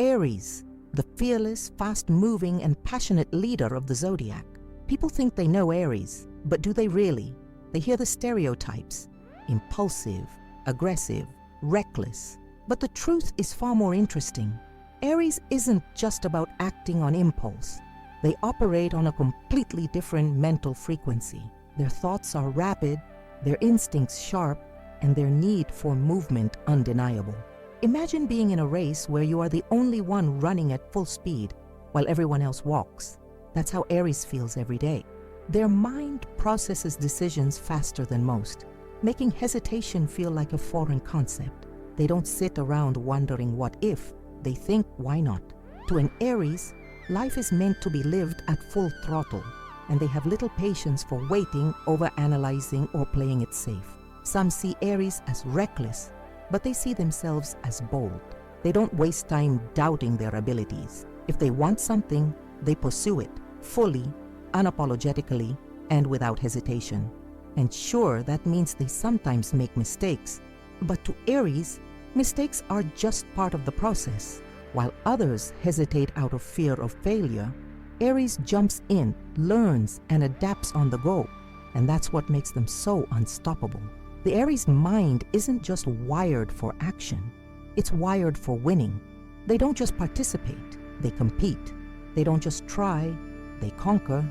Aries, the fearless, fast-moving, and passionate leader of the zodiac. People think they know Aries, but do they really? They hear the stereotypes: impulsive, aggressive, reckless. But the truth is far more interesting. Aries isn't just about acting on impulse. They operate on a completely different mental frequency. Their thoughts are rapid, their instincts sharp, and their need for movement undeniable. Imagine being in a race where you are the only one running at full speed while everyone else walks. That's how Aries feels every day. Their mind processes decisions faster than most, making hesitation feel like a foreign concept. They don't sit around wondering what if, they think why not. To an Aries, life is meant to be lived at full throttle, and they have little patience for waiting, overanalyzing, or playing it safe. Some see Aries as reckless, but they see themselves as bold. They don't waste time doubting their abilities. If they want something, they pursue it fully, unapologetically, and without hesitation. And sure, that means they sometimes make mistakes, but to Aries, mistakes are just part of the process. While others hesitate out of fear of failure, Aries jumps in, learns, and adapts on the go, and that's what makes them so unstoppable. The Aries mind isn't just wired for action, it's wired for winning. They don't just participate, they compete. They don't just try, they conquer,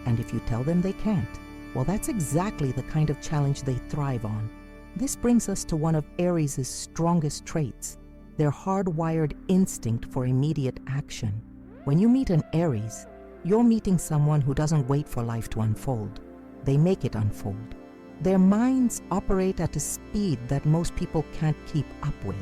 and if you tell them they can't, well, that's exactly the kind of challenge they thrive on. This brings us to one of Aries' strongest traits, their hardwired instinct for immediate action. When you meet an Aries, you're meeting someone who doesn't wait for life to unfold. They make it unfold. Their minds operate at a speed that most people can't keep up with,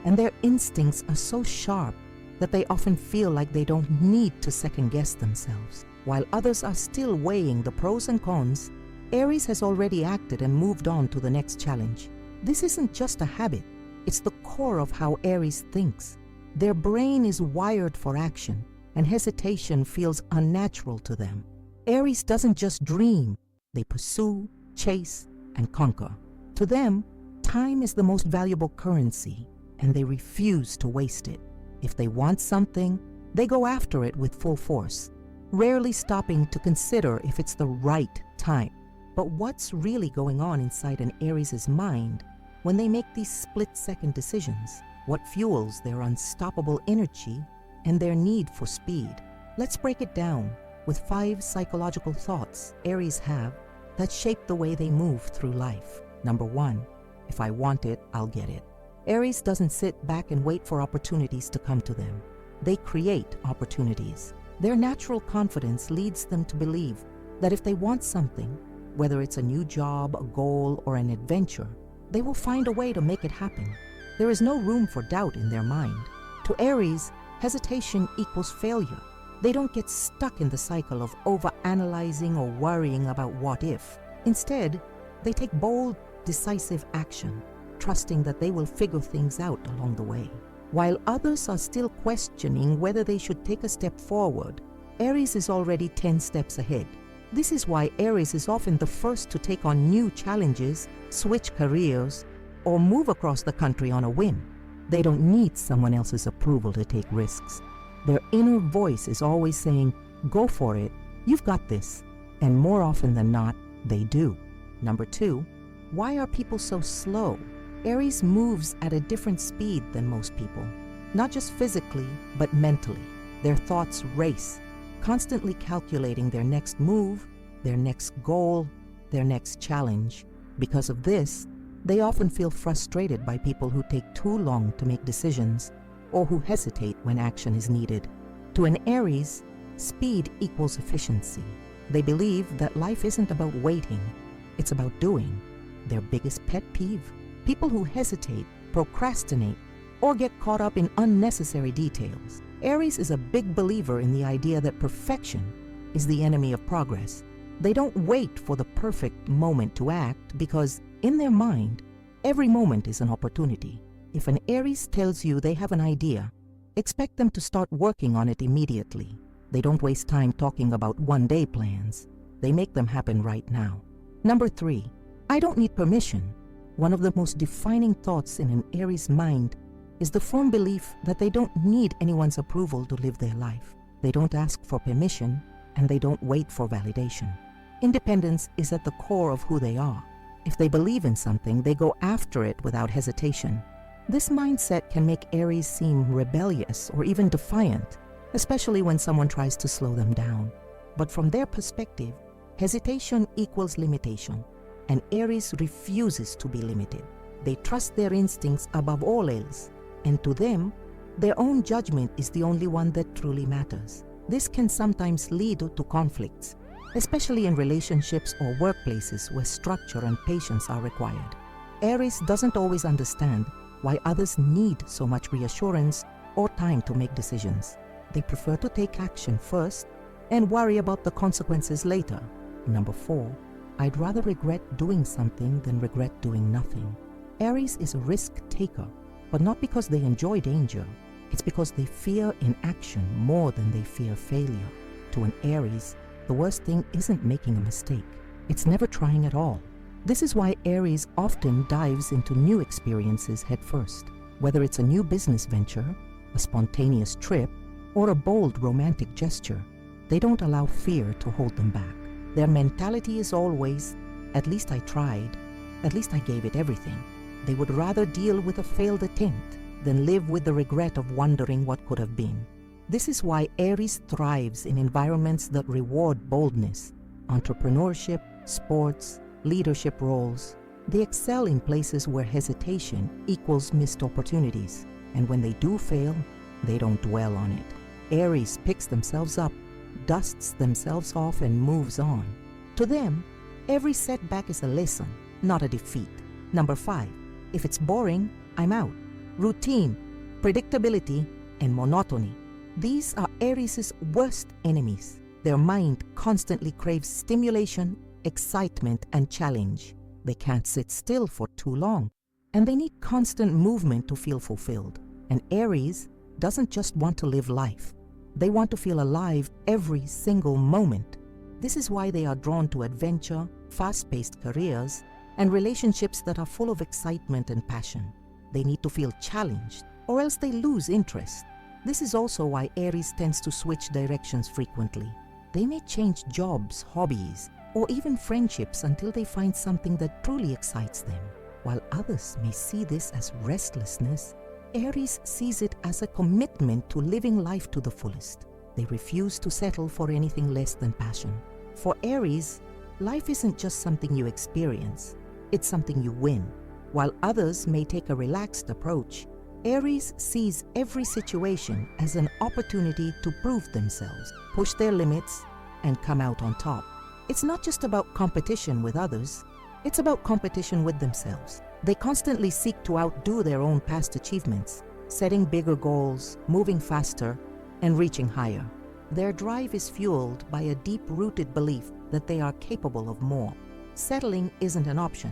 and their instincts are so sharp that they often feel like they don't need to second-guess themselves. While others are still weighing the pros and cons, Aries has already acted and moved on to the next challenge. This isn't just a habit, it's the core of how Aries thinks. Their brain is wired for action, and hesitation feels unnatural to them. Aries doesn't just dream, they pursue, chase, and conquer. To them, time is the most valuable currency, and they refuse to waste it. If they want something, they go after it with full force, rarely stopping to consider if it's the right time. But what's really going on inside an Aries' mind when they make these split-second decisions? What fuels their unstoppable energy and their need for speed? Let's break it down with 5 psychological thoughts Aries have that shape the way they move through life. Number 1, if I want it, I'll get it. Aries doesn't sit back and wait for opportunities to come to them. They create opportunities. Their natural confidence leads them to believe that if they want something, whether it's a new job, a goal, or an adventure, they will find a way to make it happen. There is no room for doubt in their mind. To Aries, hesitation equals failure. They don't get stuck in the cycle of overanalyzing or worrying about what if. Instead, they take bold, decisive action, trusting that they will figure things out along the way. While others are still questioning whether they should take a step forward, Aries is already 10 steps ahead. This is why Aries is often the first to take on new challenges, switch careers, or move across the country on a whim. They don't need someone else's approval to take risks. Their inner voice is always saying, "Go for it, you've got this." And more often than not, they do. Number 2, why are people so slow? Aries moves at a different speed than most people, not just physically, but mentally. Their thoughts race, constantly calculating their next move, their next goal, their next challenge. Because of this, they often feel frustrated by people who take too long to make decisions or who hesitate when action is needed. To an Aries, speed equals efficiency. They believe that life isn't about waiting, it's about doing. Their biggest pet peeve: people who hesitate, procrastinate, or get caught up in unnecessary details. Aries is a big believer in the idea that perfection is the enemy of progress. They don't wait for the perfect moment to act because, in their mind, every moment is an opportunity. If an Aries tells you they have an idea, expect them to start working on it immediately. They don't waste time talking about one-day plans. They make them happen right now. Number 3, I don't need permission. One of the most defining thoughts in an Aries mind is the firm belief that they don't need anyone's approval to live their life. They don't ask for permission, and they don't wait for validation. Independence is at the core of who they are. If they believe in something, they go after it without hesitation. This mindset can make Aries seem rebellious or even defiant, especially when someone tries to slow them down. But from their perspective, hesitation equals limitation, and Aries refuses to be limited. They trust their instincts above all else, and to them, their own judgment is the only one that truly matters. This can sometimes lead to conflicts, especially in relationships or workplaces where structure and patience are required. Aries doesn't always understand why others need so much reassurance or time to make decisions. They prefer to take action first and worry about the consequences later. Number 4, I'd rather regret doing something than regret doing nothing. Aries is a risk taker, but not because they enjoy danger. It's because they fear inaction more than they fear failure. To an Aries, the worst thing isn't making a mistake. It's never trying at all. This is why Aries often dives into new experiences headfirst. Whether it's a new business venture, a spontaneous trip, or a bold romantic gesture, they don't allow fear to hold them back. Their mentality is always, at least I tried, at least I gave it everything. They would rather deal with a failed attempt than live with the regret of wondering what could have been. This is why Aries thrives in environments that reward boldness, entrepreneurship, sports, leadership roles. They excel in places where hesitation equals missed opportunities, and when they do fail, they don't dwell on it. Aries picks themselves up, dusts themselves off, and moves on. To them, every setback is a lesson, not a defeat. Number 5, if it's boring, I'm out. Routine, predictability, and monotony. These are Aries' worst enemies. Their mind constantly craves stimulation, excitement, and challenge. They can't sit still for too long, and they need constant movement to feel fulfilled. And Aries doesn't just want to live life. They want to feel alive every single moment. This is why they are drawn to adventure, fast-paced careers, and relationships that are full of excitement and passion. They need to feel challenged, or else they lose interest. This is also why Aries tends to switch directions frequently. They may change jobs, hobbies, or even friendships until they find something that truly excites them. While others may see this as restlessness, Aries sees it as a commitment to living life to the fullest. They refuse to settle for anything less than passion. For Aries, life isn't just something you experience, it's something you win. While others may take a relaxed approach, Aries sees every situation as an opportunity to prove themselves, push their limits, and come out on top. It's not just about competition with others, it's about competition with themselves. They constantly seek to outdo their own past achievements, setting bigger goals, moving faster, and reaching higher. Their drive is fueled by a deep-rooted belief that they are capable of more. Settling isn't an option.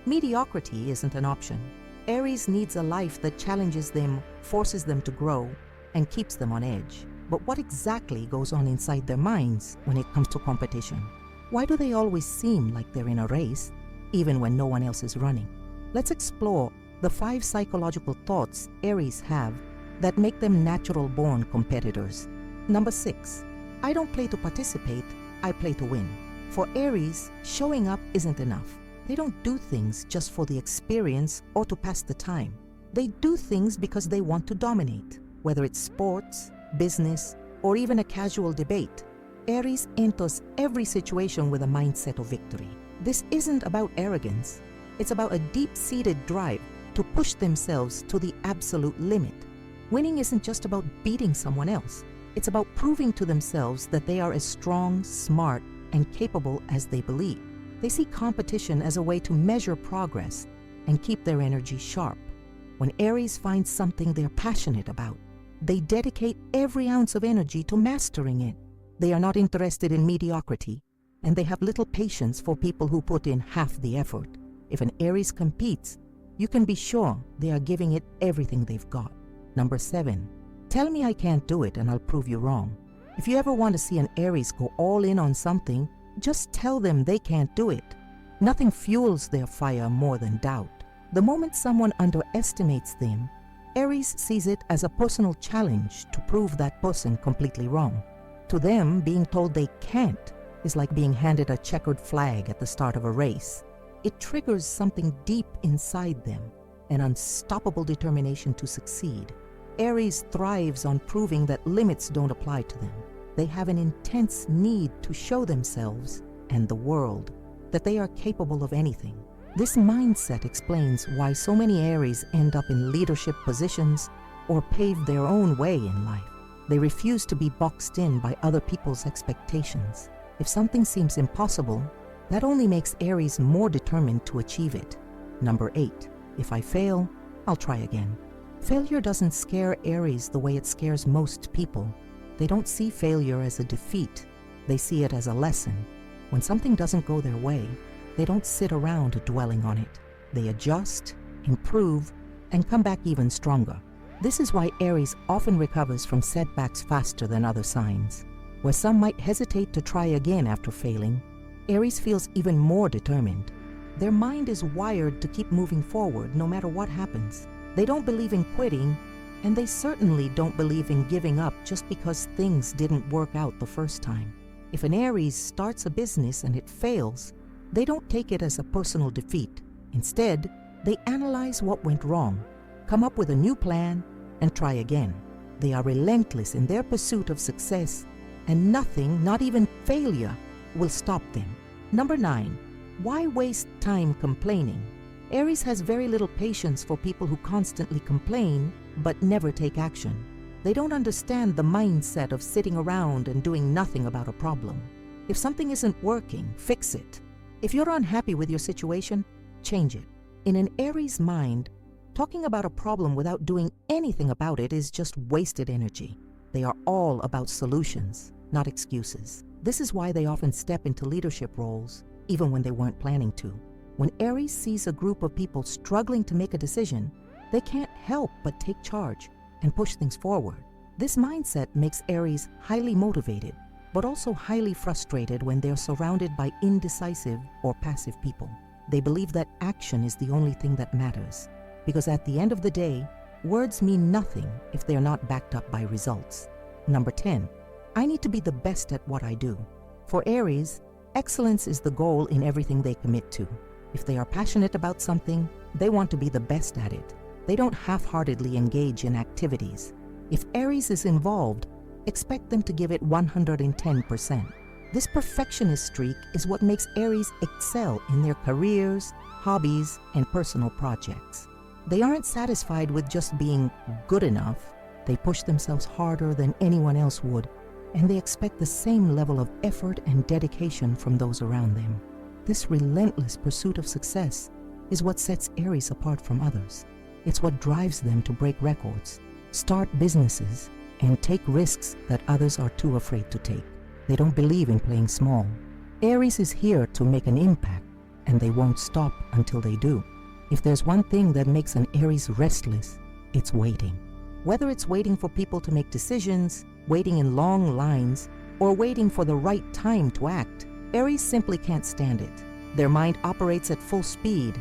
Mediocrity isn't an option. Aries needs a life that challenges them, forces them to grow, and keeps them on edge. But what exactly goes on inside their minds when it comes to competition? Why do they always seem like they're in a race, even when no one else is running? Let's explore the 5 psychological thoughts Aries have that make them natural-born competitors. Number 6, I don't play to participate, I play to win. For Aries, showing up isn't enough. They don't do things just for the experience or to pass the time. They do things because they want to dominate. Whether it's sports, business, or even a casual debate, Aries enters every situation with a mindset of victory. This isn't about arrogance. It's about a deep-seated drive to push themselves to the absolute limit. Winning isn't just about beating someone else. It's about proving to themselves that they are as strong, smart, and capable as they believe. They see competition as a way to measure progress and keep their energy sharp. When Aries finds something they're passionate about, they dedicate every ounce of energy to mastering it. They are not interested in mediocrity, and they have little patience for people who put in half the effort. If an Aries competes, you can be sure they are giving it everything they've got. Number 7, tell me I can't do it and I'll prove you wrong. If you ever want to see an Aries go all in on something, just tell them they can't do it. Nothing fuels their fire more than doubt. The moment someone underestimates them, Aries sees it as a personal challenge to prove that person completely wrong. To them, being told they can't is like being handed a checkered flag at the start of a race. It triggers something deep inside them, an unstoppable determination to succeed. Aries thrives on proving that limits don't apply to them. They have an intense need to show themselves and the world that they are capable of anything. This mindset explains why so many Aries end up in leadership positions or pave their own way in life. They refuse to be boxed in by other people's expectations. If something seems impossible, that only makes Aries more determined to achieve it. Number 8, if I fail, I'll try again. Failure doesn't scare Aries the way it scares most people. They don't see failure as a defeat. They see it as a lesson. When something doesn't go their way, they don't sit around dwelling on it. They adjust, improve, and come back even stronger. This is why Aries often recovers from setbacks faster than other signs. Where some might hesitate to try again after failing, Aries feels even more determined. Their mind is wired to keep moving forward no matter what happens. They don't believe in quitting, and they certainly don't believe in giving up just because things didn't work out the first time. If an Aries starts a business and it fails, they don't take it as a personal defeat. Instead, they analyze what went wrong, come up with a new plan, and try again. They are relentless in their pursuit of success, and nothing, not even failure, will stop them. Number 9, why waste time complaining? Aries has very little patience for people who constantly complain but never take action. They don't understand the mindset of sitting around and doing nothing about a problem. If something isn't working, fix it. If you're unhappy with your situation, change it. In an Aries mind, talking about a problem without doing anything about it is just wasted energy. They are all about solutions, not excuses. This is why they often step into leadership roles, even when they weren't planning to. When Aries sees a group of people struggling to make a decision, they can't help but take charge and push things forward. This mindset makes Aries highly motivated, but also highly frustrated when they're surrounded by indecisive or passive people. They believe that action is the only thing that matters, because at the end of the day, words mean nothing if they're not backed up by results. Number 10, I need to be the best at what I do. For Aries, excellence is the goal in everything they commit to. If they are passionate about something, they want to be the best at it. They don't half-heartedly engage in activities. If Aries is involved, expect them to give it 110%. This perfectionist streak is what makes Aries excel in their careers, hobbies, and personal projects. They aren't satisfied with just being good enough. They push themselves harder than anyone else would, and they expect the same level of effort and dedication from those around them. This relentless pursuit of success is what sets Aries apart from others. It's what drives them to break records, start businesses, and take risks that others are too afraid to take. They don't believe in playing small. Aries is here to make an impact, and they won't stop until they do. If there's one thing that makes an Aries restless, it's waiting. Whether it's waiting for people to make decisions, waiting in long lines, or waiting for the right time to act, Aries simply can't stand it. Their mind operates at full speed,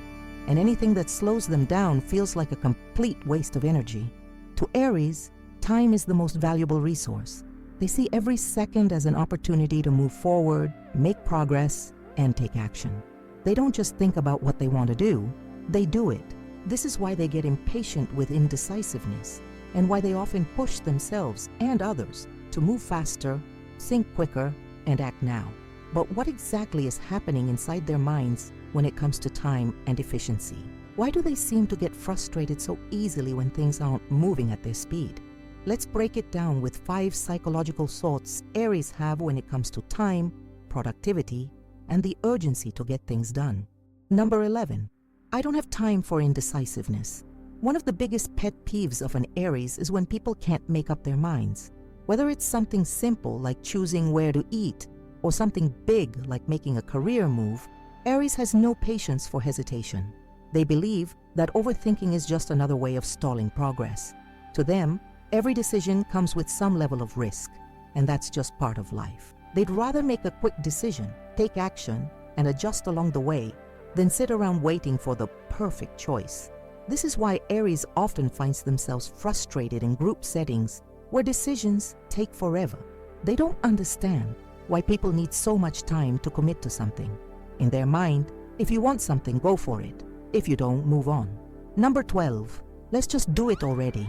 and anything that slows them down feels like a complete waste of energy. To Aries, time is the most valuable resource. They see every second as an opportunity to move forward, make progress, and take action. They don't just think about what they want to do, they do it. This is why they get impatient with indecisiveness, and why they often push themselves and others to move faster, think quicker, and act now. But what exactly is happening inside their minds when it comes to time and efficiency? Why do they seem to get frustrated so easily when things aren't moving at their speed? Let's break it down with 5 psychological thoughts Aries have when it comes to time, productivity, and the urgency to get things done. Number 11, I don't have time for indecisiveness. One of the biggest pet peeves of an Aries is when people can't make up their minds. Whether it's something simple like choosing where to eat, or something big like making a career move, Aries has no patience for hesitation. They believe that overthinking is just another way of stalling progress. To them, every decision comes with some level of risk, and that's just part of life. They'd rather make a quick decision, take action, and adjust along the way than sit around waiting for the perfect choice. This is why Aries often finds themselves frustrated in group settings where decisions take forever. They don't understand why people need so much time to commit to something. In their mind, if you want something, go for it. If you don't, move on. Number 12, let's just do it already.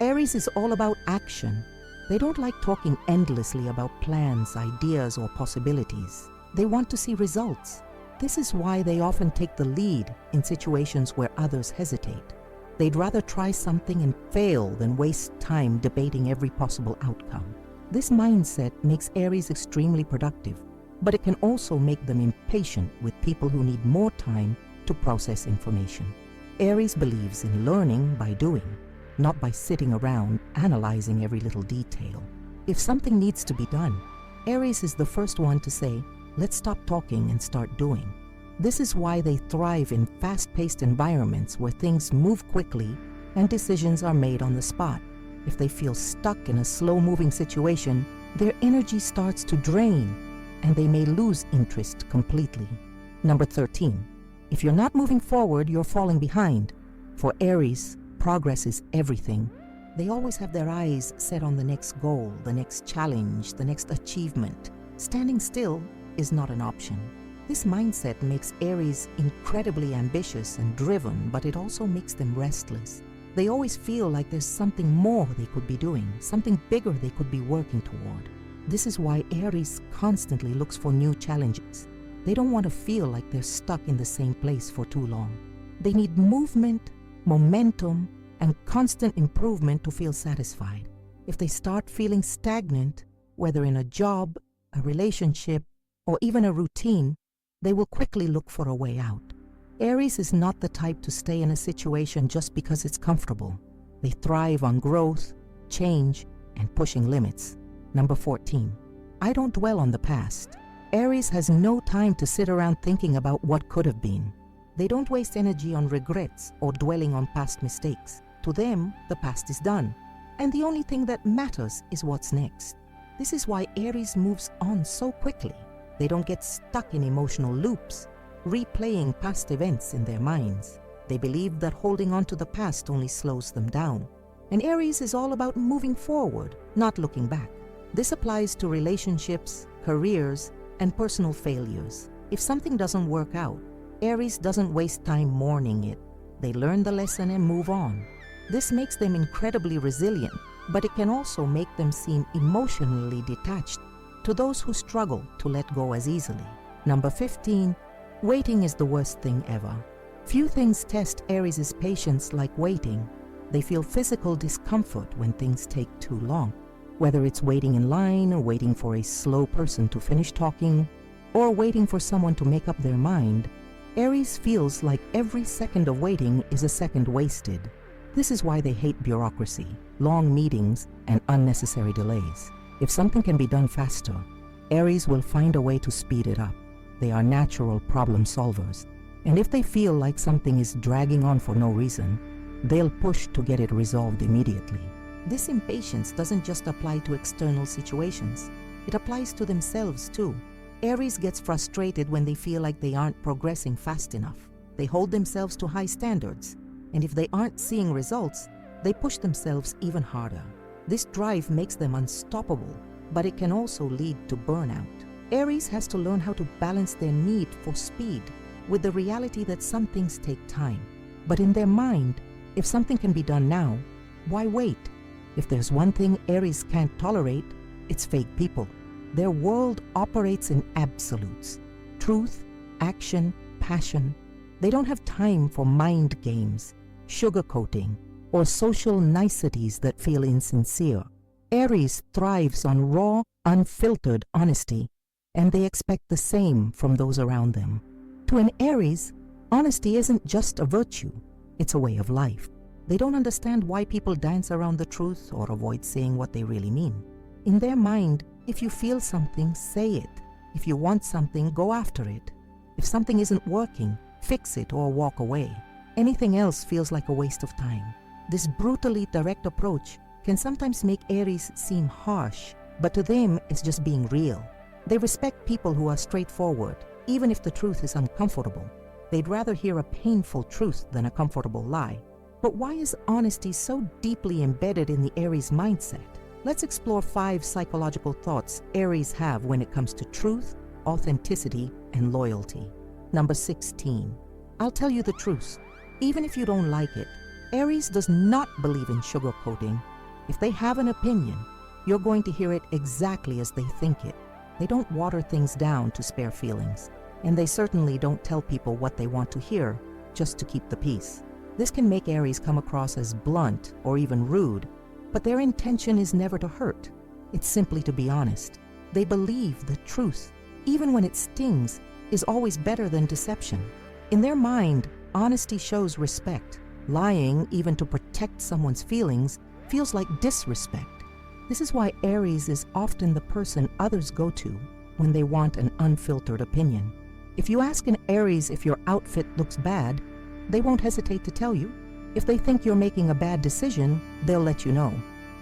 Aries is all about action. They don't like talking endlessly about plans, ideas, or possibilities. They want to see results. This is why they often take the lead in situations where others hesitate. They'd rather try something and fail than waste time debating every possible outcome. This mindset makes Aries extremely productive, but it can also make them impatient with people who need more time to process information. Aries believes in learning by doing, not by sitting around analyzing every little detail. If something needs to be done, Aries is the first one to say, let's stop talking and start doing. This is why they thrive in fast-paced environments where things move quickly and decisions are made on the spot. If they feel stuck in a slow-moving situation, their energy starts to drain and they may lose interest completely. Number 13, if you're not moving forward, you're falling behind. For Aries, progress is everything. They always have their eyes set on the next goal, the next challenge, the next achievement. Standing still is not an option. This mindset makes Aries incredibly ambitious and driven, but it also makes them restless. They always feel like there's something more they could be doing, something bigger they could be working toward. This is why Aries constantly looks for new challenges. They don't want to feel like they're stuck in the same place for too long. They need movement, momentum, and constant improvement to feel satisfied. If they start feeling stagnant, whether in a job, a relationship, or even a routine, they will quickly look for a way out. Aries is not the type to stay in a situation just because it's comfortable. They thrive on growth, change, and pushing limits. Number 14, I don't dwell on the past. Aries has no time to sit around thinking about what could have been. They don't waste energy on regrets or dwelling on past mistakes. To them, the past is done, and the only thing that matters is what's next. This is why Aries moves on so quickly. They don't get stuck in emotional loops, replaying past events in their minds. They believe that holding on to the past only slows them down. And Aries is all about moving forward, not looking back. This applies to relationships, careers, and personal failures. If something doesn't work out, Aries doesn't waste time mourning it. They learn the lesson and move on. This makes them incredibly resilient, but it can also make them seem emotionally detached to those who struggle to let go as easily. Number 15, waiting is the worst thing ever. Few things test Aries' patience like waiting. They feel physical discomfort when things take too long. Whether it's waiting in line, or waiting for a slow person to finish talking, or waiting for someone to make up their mind, Aries feels like every second of waiting is a second wasted. This is why they hate bureaucracy, long meetings, and unnecessary delays. If something can be done faster, Aries will find a way to speed it up. They are natural problem solvers, and if they feel like something is dragging on for no reason, they'll push to get it resolved immediately. This impatience doesn't just apply to external situations. It applies to themselves too. Aries gets frustrated when they feel like they aren't progressing fast enough. They hold themselves to high standards, and if they aren't seeing results, they push themselves even harder. This drive makes them unstoppable, but it can also lead to burnout. Aries has to learn how to balance their need for speed with the reality that some things take time. But in their mind, if something can be done now, why wait? If there's one thing Aries can't tolerate, it's fake people. Their world operates in absolutes: truth, action, passion. They don't have time for mind games, sugarcoating, or social niceties that feel insincere. Aries thrives on raw, unfiltered honesty, and they expect the same from those around them. To an Aries, honesty isn't just a virtue, it's a way of life. They don't understand why people dance around the truth or avoid saying what they really mean. In their mind, if you feel something, say it. If you want something, go after it. If something isn't working, fix it or walk away. Anything else feels like a waste of time. This brutally direct approach can sometimes make Aries seem harsh, but to them, it's just being real. They respect people who are straightforward, even if the truth is uncomfortable. They'd rather hear a painful truth than a comfortable lie. But why is honesty so deeply embedded in the Aries mindset? Let's explore 5 psychological thoughts Aries have when it comes to truth, authenticity, and loyalty. Number 16. I'll tell you the truth. Even if you don't like it, Aries does not believe in sugarcoating. If they have an opinion, you're going to hear it exactly as they think it. They don't water things down to spare feelings, and they certainly don't tell people what they want to hear just to keep the peace. This can make Aries come across as blunt or even rude, but their intention is never to hurt. It's simply to be honest. They believe the truth, even when it stings, is always better than deception. In their mind, honesty shows respect. Lying, even to protect someone's feelings, feels like disrespect. This is why Aries is often the person others go to when they want an unfiltered opinion. If you ask an Aries if your outfit looks bad, they won't hesitate to tell you. If they think you're making a bad decision, they'll let you know.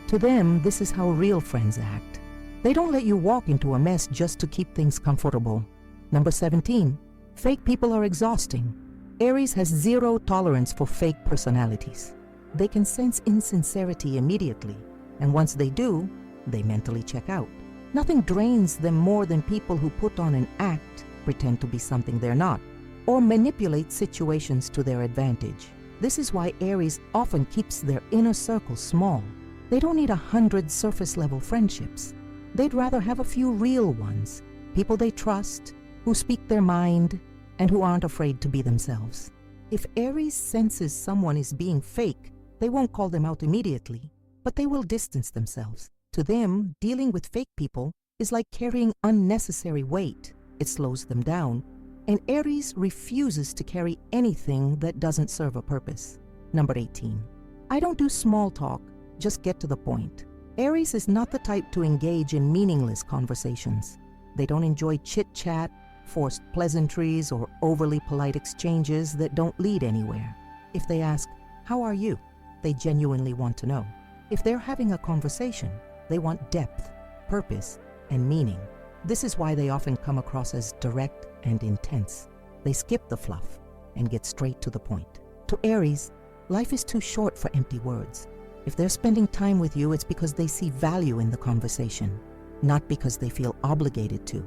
To them, this is how real friends act. They don't let you walk into a mess just to keep things comfortable. Number 17. Fake people are exhausting. Aries has zero tolerance for fake personalities. They can sense insincerity immediately, and once they do, they mentally check out. Nothing drains them more than people who put on an act, pretend to be something they're not, or manipulate situations to their advantage. This is why Aries often keeps their inner circle small. They don't need 100 surface-level friendships. They'd rather have a few real ones, people they trust, who speak their mind, and who aren't afraid to be themselves. If Aries senses someone is being fake, they won't call them out immediately, but they will distance themselves. To them, dealing with fake people is like carrying unnecessary weight. It slows them down, and Aries refuses to carry anything that doesn't serve a purpose. Number 18. I don't do small talk, just get to the point. Aries is not the type to engage in meaningless conversations. They don't enjoy chit-chat, forced pleasantries, or overly polite exchanges that don't lead anywhere. If they ask, "How are you?" they genuinely want to know. If they're having a conversation, they want depth, purpose, and meaning. This is why they often come across as direct and intense. They skip the fluff and get straight to the point. To Aries, life is too short for empty words. If they're spending time with you, it's because they see value in the conversation, not because they feel obligated to.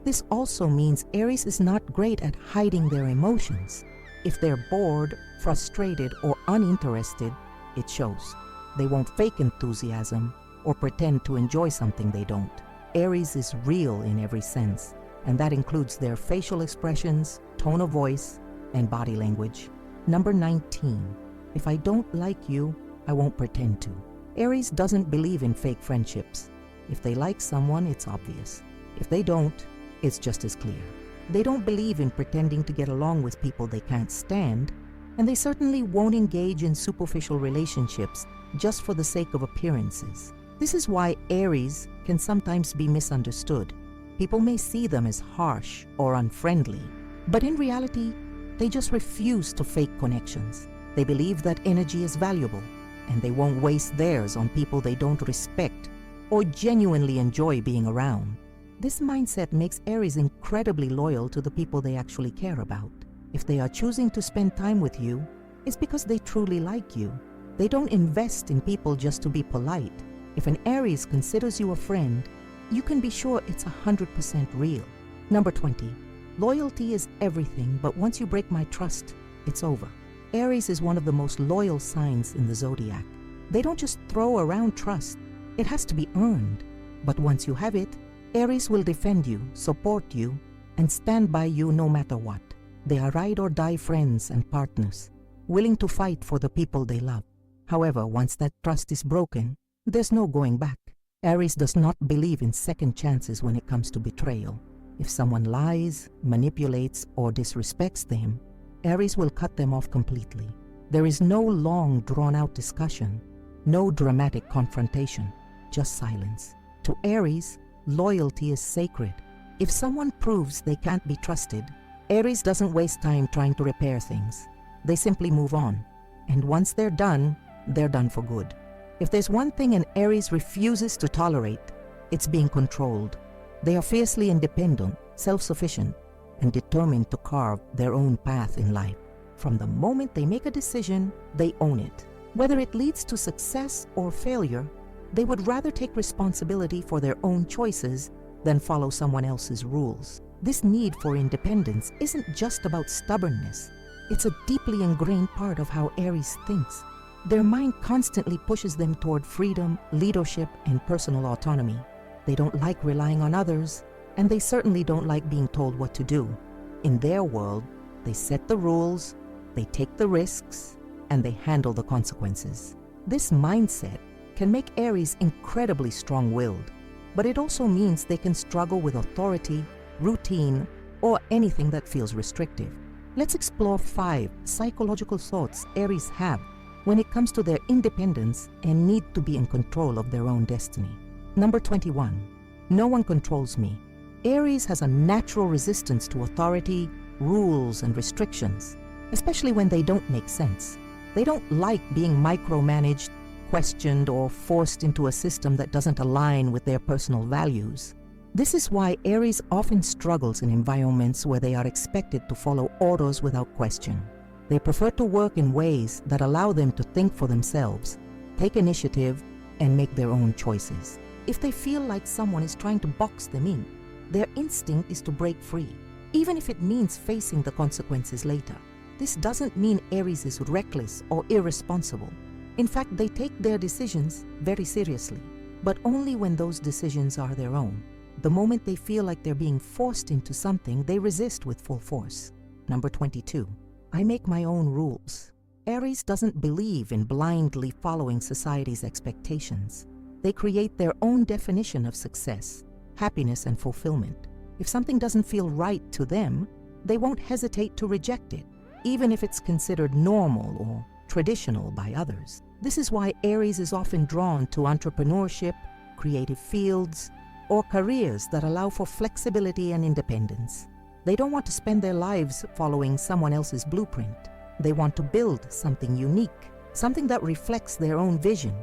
This also means Aries is not great at hiding their emotions. If they're bored, frustrated, or uninterested, it shows. They won't fake enthusiasm or pretend to enjoy something they don't. Aries is real in every sense, and that includes their facial expressions, tone of voice, and body language. Number 19. If I don't like you, I won't pretend to. Aries doesn't believe in fake friendships. If they like someone, it's obvious. If they don't, it's just as clear. They don't believe in pretending to get along with people they can't stand, and they certainly won't engage in superficial relationships just for the sake of appearances. This is why Aries can sometimes be misunderstood. People may see them as harsh or unfriendly, but in reality, they just refuse to fake connections. They believe that energy is valuable, and they won't waste theirs on people they don't respect or genuinely enjoy being around. This mindset makes Aries incredibly loyal to the people they actually care about. If they are choosing to spend time with you, it's because they truly like you. They don't invest in people just to be polite. If an Aries considers you a friend, you can be sure it's 100% real. Number 20. Loyalty is everything, but once you break my trust, it's over. Aries is one of the most loyal signs in the zodiac. They don't just throw around trust. It has to be earned. But once you have it, Aries will defend you, support you, and stand by you no matter what. They are ride or die friends and partners, willing to fight for the people they love. However, once that trust is broken, there's no going back. Aries does not believe in second chances when it comes to betrayal. If someone lies, manipulates, or disrespects them, Aries will cut them off completely. There is no long, drawn-out discussion, no dramatic confrontation, just silence. To Aries, loyalty is sacred. If someone proves they can't be trusted, Aries doesn't waste time trying to repair things. They simply move on. And once they're done for good. If there's one thing an Aries refuses to tolerate, it's being controlled. They are fiercely independent, self-sufficient, and determined to carve their own path in life. From the moment they make a decision, they own it. Whether it leads to success or failure, they would rather take responsibility for their own choices than follow someone else's rules. This need for independence isn't just about stubbornness. It's a deeply ingrained part of how Aries thinks. Their mind constantly pushes them toward freedom, leadership, and personal autonomy. They don't like relying on others, and they certainly don't like being told what to do. In their world, they set the rules, they take the risks, and they handle the consequences. This mindset can make Aries incredibly strong-willed, but it also means they can struggle with authority, routine, or anything that feels restrictive. Let's explore 5 psychological thoughts Aries have when it comes to their independence and need to be in control of their own destiny. Number 21. No one controls me. Aries has a natural resistance to authority, rules, and restrictions, especially when they don't make sense. They don't like being micromanaged, questioned, or forced into a system that doesn't align with their personal values. This is why Aries often struggles in environments where they are expected to follow orders without question. They prefer to work in ways that allow them to think for themselves, take initiative, and make their own choices. If they feel like someone is trying to box them in, their instinct is to break free, even if it means facing the consequences later. This doesn't mean Aries is reckless or irresponsible. In fact, they take their decisions very seriously, but only when those decisions are their own. The moment they feel like they're being forced into something, they resist with full force. Number 22. I make my own rules. Aries doesn't believe in blindly following society's expectations. They create their own definition of success, happiness, and fulfillment. If something doesn't feel right to them, they won't hesitate to reject it, even if it's considered normal or traditional by others. This is why Aries is often drawn to entrepreneurship, creative fields, or careers that allow for flexibility and independence. They don't want to spend their lives following someone else's blueprint. They want to build something unique, something that reflects their own vision.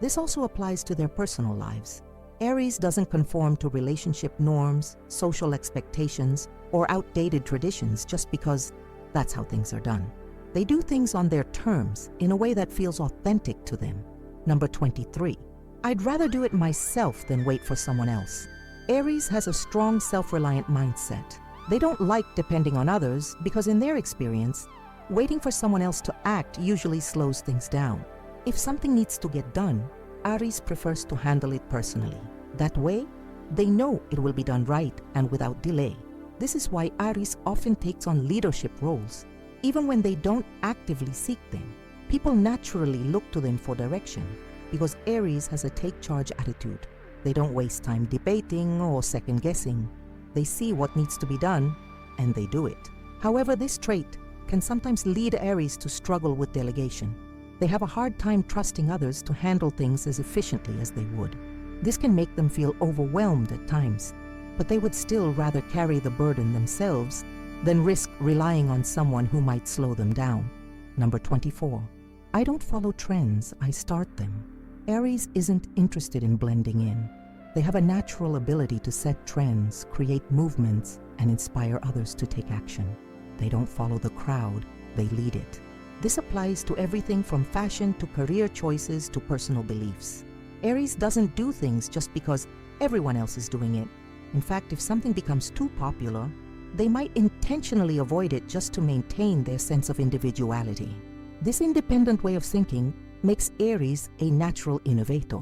This also applies to their personal lives. Aries doesn't conform to relationship norms, social expectations, or outdated traditions just because that's how things are done. They do things on their terms in a way that feels authentic to them. Number 23. I'd rather do it myself than wait for someone else. Aries has a strong self-reliant mindset. They don't like depending on others because in their experience, waiting for someone else to act usually slows things down. If something needs to get done, Aries prefers to handle it personally. That way, they know it will be done right and without delay. This is why Aries often takes on leadership roles. Even when they don't actively seek them, people naturally look to them for direction because Aries has a take-charge attitude. They don't waste time debating or second-guessing. They see what needs to be done and they do it. However, this trait can sometimes lead Aries to struggle with delegation. They have a hard time trusting others to handle things as efficiently as they would. This can make them feel overwhelmed at times, but they would still rather carry the burden themselves than risk relying on someone who might slow them down. Number 24. I don't follow trends, I start them. Aries isn't interested in blending in. They have a natural ability to set trends, create movements, and inspire others to take action. They don't follow the crowd, they lead it. This applies to everything from fashion to career choices to personal beliefs. Aries doesn't do things just because everyone else is doing it. In fact, if something becomes too popular, they might intentionally avoid it just to maintain their sense of individuality. This independent way of thinking makes Aries a natural innovator.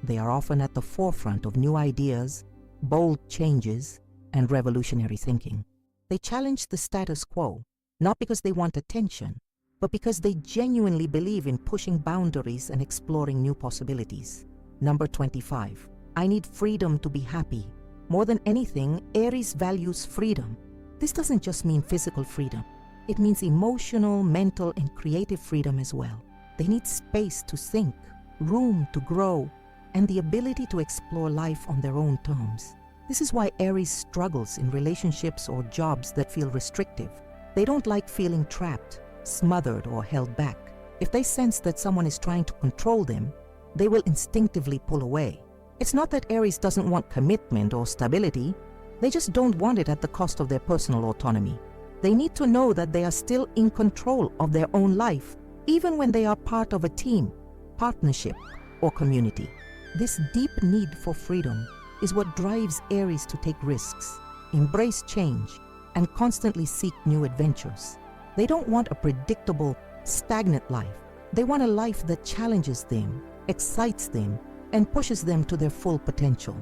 They are often at the forefront of new ideas, bold changes, and revolutionary thinking. They challenge the status quo, not because they want attention, but because they genuinely believe in pushing boundaries and exploring new possibilities. Number 25. I need freedom to be happy. More than anything, Aries values freedom. This doesn't just mean physical freedom. It means emotional, mental, and creative freedom as well. They need space to think, room to grow, and the ability to explore life on their own terms. This is why Aries struggles in relationships or jobs that feel restrictive. They don't like feeling trapped, smothered, or held back. If they sense that someone is trying to control them, they will instinctively pull away. It's not that Aries doesn't want commitment or stability. They just don't want it at the cost of their personal autonomy. They need to know that they are still in control of their own life, even when they are part of a team, partnership, or community. This deep need for freedom is what drives Aries to take risks, embrace change, and constantly seek new adventures. They don't want a predictable, stagnant life. They want a life that challenges them, excites them, and pushes them to their full potential.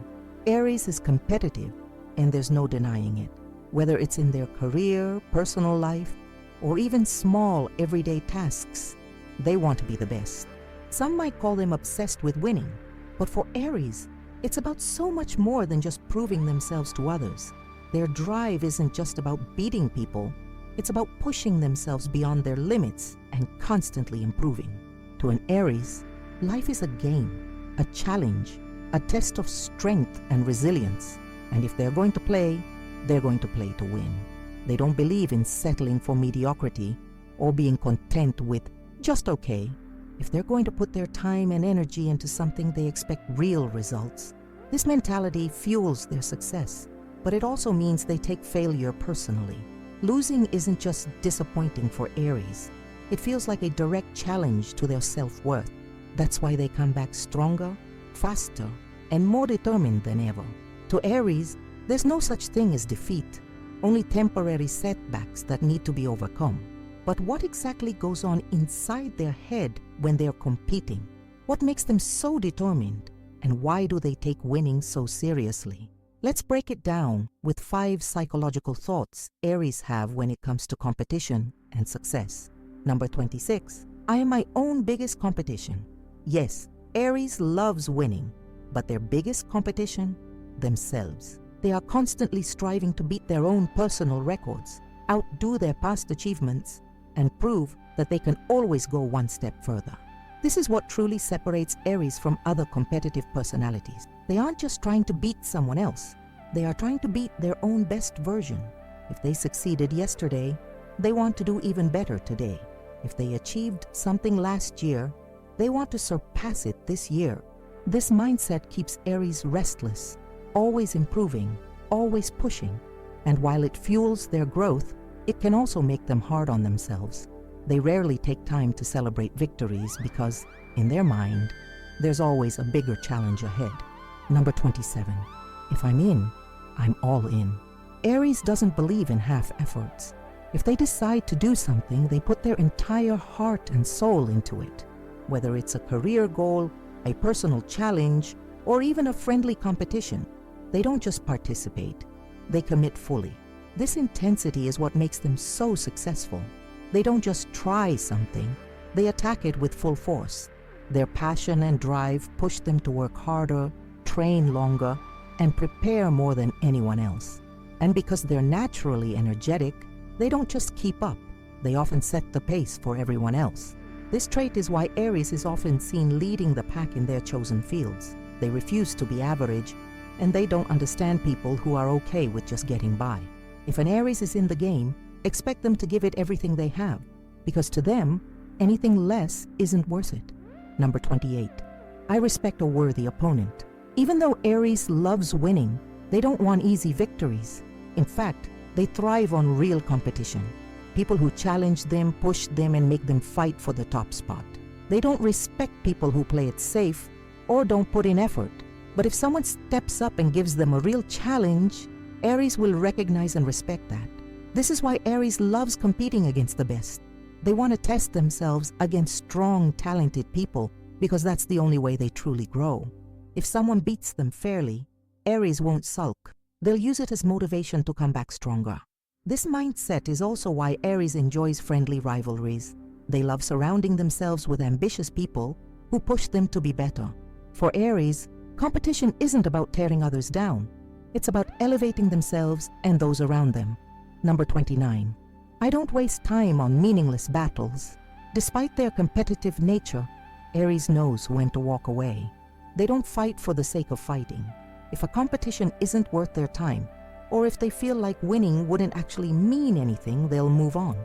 Aries is competitive, and there's no denying it. Whether it's in their career, personal life, or even small everyday tasks, they want to be the best. Some might call them obsessed with winning, but for Aries, it's about so much more than just proving themselves to others. Their drive isn't just about beating people, it's about pushing themselves beyond their limits and constantly improving. To an Aries, life is a game, a challenge, a test of strength and resilience. And if they're going to play, they're going to play to win. They don't believe in settling for mediocrity or being content with just okay. If they're going to put their time and energy into something, they expect real results. This mentality fuels their success, but it also means they take failure personally. Losing isn't just disappointing for Aries. It feels like a direct challenge to their self-worth. That's why they come back stronger, faster, and more determined than ever. To Aries, there's no such thing as defeat, only temporary setbacks that need to be overcome. But what exactly goes on inside their head when they're competing? What makes them so determined? And why do they take winning so seriously? Let's break it down with 5 psychological thoughts Aries have when it comes to competition and success. Number 26, I am my own biggest competition. Yes, Aries loves winning, but their biggest competition? Themselves. They are constantly striving to beat their own personal records, outdo their past achievements, and prove that they can always go one step further. This is what truly separates Aries from other competitive personalities. They aren't just trying to beat someone else. They are trying to beat their own best version. If they succeeded yesterday, they want to do even better today. If they achieved something last year, they want to surpass it this year. This mindset keeps Aries restless, always improving, always pushing. And while it fuels their growth, it can also make them hard on themselves. They rarely take time to celebrate victories because, in their mind, there's always a bigger challenge ahead. Number 27. If I'm in, I'm all in. Aries doesn't believe in half efforts. If they decide to do something, they put their entire heart and soul into it. Whether it's a career goal, a personal challenge, or even a friendly competition, they don't just participate, they commit fully. This intensity is what makes them so successful. They don't just try something, they attack it with full force. Their passion and drive push them to work harder, train longer, and prepare more than anyone else. And because they're naturally energetic, they don't just keep up, they often set the pace for everyone else. This trait is why Aries is often seen leading the pack in their chosen fields. They refuse to be average, and they don't understand people who are okay with just getting by. If an Aries is in the game, expect them to give it everything they have, because to them, anything less isn't worth it. Number 28. I respect a worthy opponent. Even though Aries loves winning, they don't want easy victories. In fact, they thrive on real competition. People who challenge them, push them, and make them fight for the top spot. They don't respect people who play it safe or don't put in effort. But if someone steps up and gives them a real challenge, Aries will recognize and respect that. This is why Aries loves competing against the best. They want to test themselves against strong, talented people because that's the only way they truly grow. If someone beats them fairly, Aries won't sulk. They'll use it as motivation to come back stronger. This mindset is also why Aries enjoys friendly rivalries. They love surrounding themselves with ambitious people who push them to be better. For Aries, competition isn't about tearing others down. It's about elevating themselves and those around them. Number 29. I don't waste time on meaningless battles. Despite their competitive nature, Aries knows when to walk away. They don't fight for the sake of fighting. If a competition isn't worth their time, or if they feel like winning wouldn't actually mean anything, they'll move on.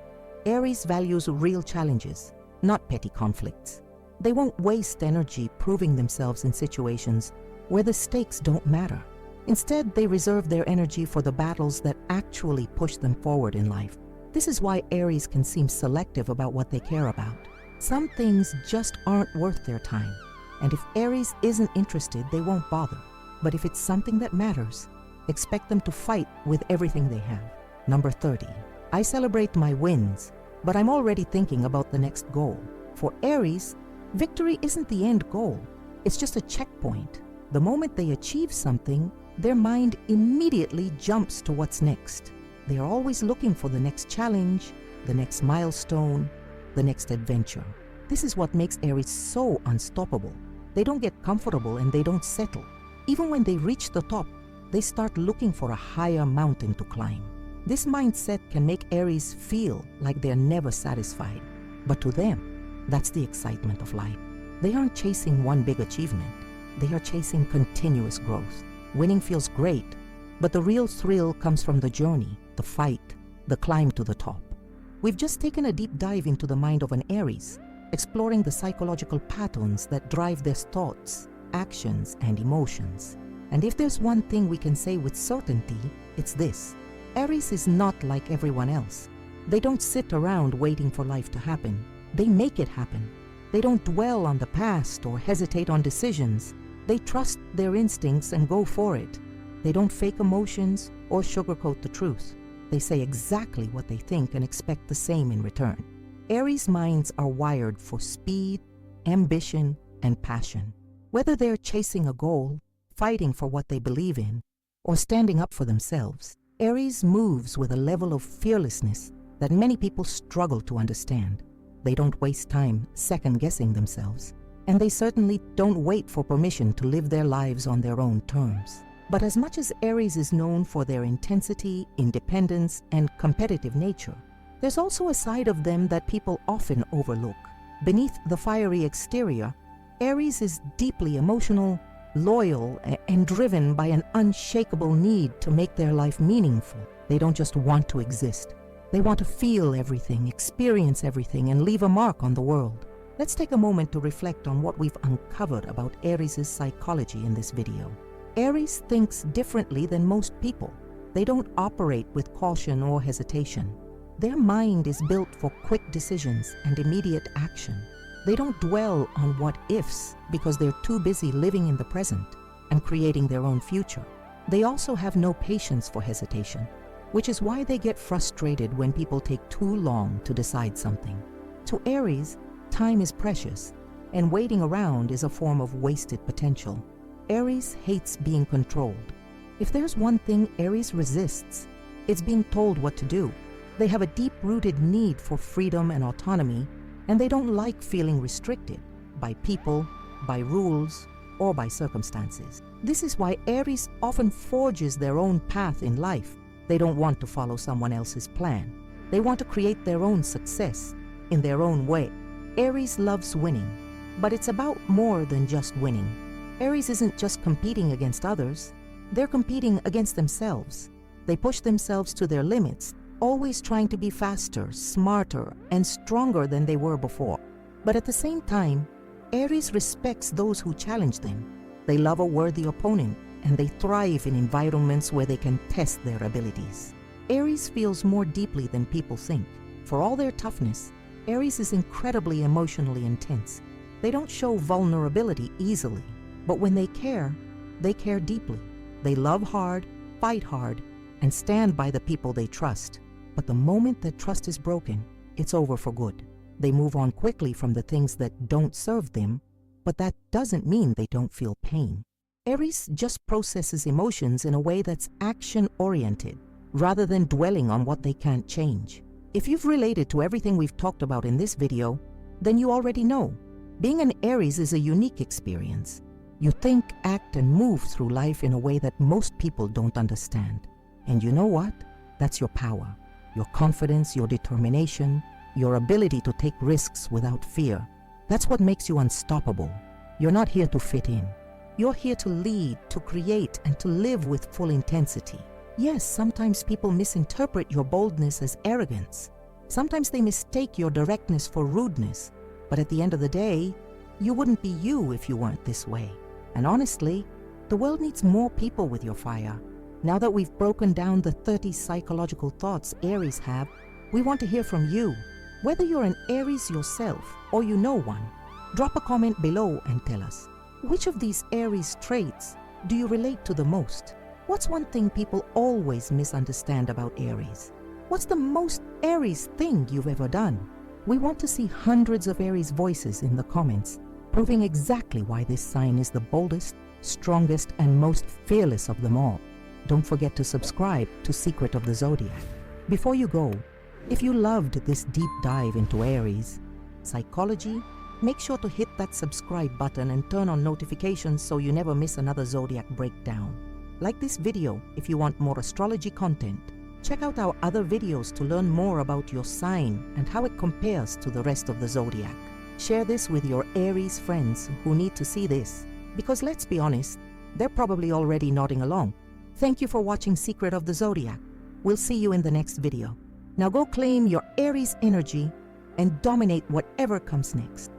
Aries values real challenges, not petty conflicts. They won't waste energy proving themselves in situations where the stakes don't matter. Instead, they reserve their energy for the battles that actually push them forward in life. This is why Aries can seem selective about what they care about. Some things just aren't worth their time, and if Aries isn't interested, they won't bother. But if it's something that matters, expect them to fight with everything they have. Number 30. I celebrate my wins, but I'm already thinking about the next goal. For Aries, victory isn't the end goal. It's just a checkpoint. The moment they achieve something, their mind immediately jumps to what's next. They are always looking for the next challenge, the next milestone, the next adventure. This is what makes Aries so unstoppable. They don't get comfortable and they don't settle. Even when they reach the top, they start looking for a higher mountain to climb. This mindset can make Aries feel like they're never satisfied. But to them, that's the excitement of life. They aren't chasing one big achievement. They are chasing continuous growth. Winning feels great, but the real thrill comes from the journey, the fight, the climb to the top. We've just taken a deep dive into the mind of an Aries, exploring the psychological patterns that drive their thoughts, actions, and emotions. And if there's one thing we can say with certainty, it's this. Aries is not like everyone else. They don't sit around waiting for life to happen. They make it happen. They don't dwell on the past or hesitate on decisions. They trust their instincts and go for it. They don't fake emotions or sugarcoat the truth. They say exactly what they think and expect the same in return. Aries minds are wired for speed, ambition, and passion. Whether they're chasing a goal, fighting for what they believe in, or standing up for themselves, Aries moves with a level of fearlessness that many people struggle to understand. They don't waste time second-guessing themselves, and they certainly don't wait for permission to live their lives on their own terms. But as much as Aries is known for their intensity, independence, and competitive nature, there's also a side of them that people often overlook. Beneath the fiery exterior, Aries is deeply emotional, loyal, and driven by an unshakable need to make their life meaningful. They don't just want to exist. They want to feel everything, experience everything, and leave a mark on the world. Let's take a moment to reflect on what we've uncovered about Aries' psychology in this video. Aries thinks differently than most people. They don't operate with caution or hesitation. Their mind is built for quick decisions and immediate action. They don't dwell on what-ifs because they're too busy living in the present and creating their own future. They also have no patience for hesitation, which is why they get frustrated when people take too long to decide something. To Aries, time is precious, and waiting around is a form of wasted potential. Aries hates being controlled. If there's one thing Aries resists, it's being told what to do. They have a deep-rooted need for freedom and autonomy, and they don't like feeling restricted by people, by rules, or by circumstances. This is why Aries often forges their own path in life. They don't want to follow someone else's plan. They want to create their own success in their own way. Aries loves winning, but it's about more than just winning. Aries isn't just competing against others. They're competing against themselves. They push themselves to their limits, always trying to be faster, smarter, and stronger than they were before. But at the same time, Aries respects those who challenge them. They love a worthy opponent, and they thrive in environments where they can test their abilities. Aries feels more deeply than people think. For all their toughness, Aries is incredibly emotionally intense. They don't show vulnerability easily, but when they care deeply. They love hard, fight hard, and stand by the people they trust. But the moment that trust is broken, it's over for good. They move on quickly from the things that don't serve them, but that doesn't mean they don't feel pain. Aries just processes emotions in a way that's action-oriented, rather than dwelling on what they can't change. If you've related to everything we've talked about in this video, then you already know. Being an Aries is a unique experience. You think, act, and move through life in a way that most people don't understand. And you know what? That's your power. Your confidence, your determination, your ability to take risks without fear. That's what makes you unstoppable. You're not here to fit in. You're here to lead, to create, and to live with full intensity. Yes, sometimes people misinterpret your boldness as arrogance. Sometimes they mistake your directness for rudeness. But at the end of the day, you wouldn't be you if you weren't this way. And honestly, the world needs more people with your fire. Now that we've broken down the 30 psychological thoughts Aries have, We want to hear from you. Whether you're an Aries yourself or you know one, drop a comment below and tell us, which of these Aries traits do you relate to the most? What's one thing people always misunderstand about Aries? What's the most Aries thing you've ever done? We want to see hundreds of Aries voices in the comments, proving exactly why this sign is the boldest, strongest, and most fearless of them all. Don't forget to subscribe to Secret of the Zodiac. Before you go, if you loved this deep dive into Aries psychology, make sure to hit that subscribe button and turn on notifications so you never miss another zodiac breakdown. Like this video if you want more astrology content. Check out our other videos to learn more about your sign and how it compares to the rest of the zodiac. Share this with your Aries friends who need to see this, because let's be honest, they're probably already nodding along. Thank you for watching Secret of the Zodiac. We'll see you in the next video. Now go claim your Aries energy and dominate whatever comes next.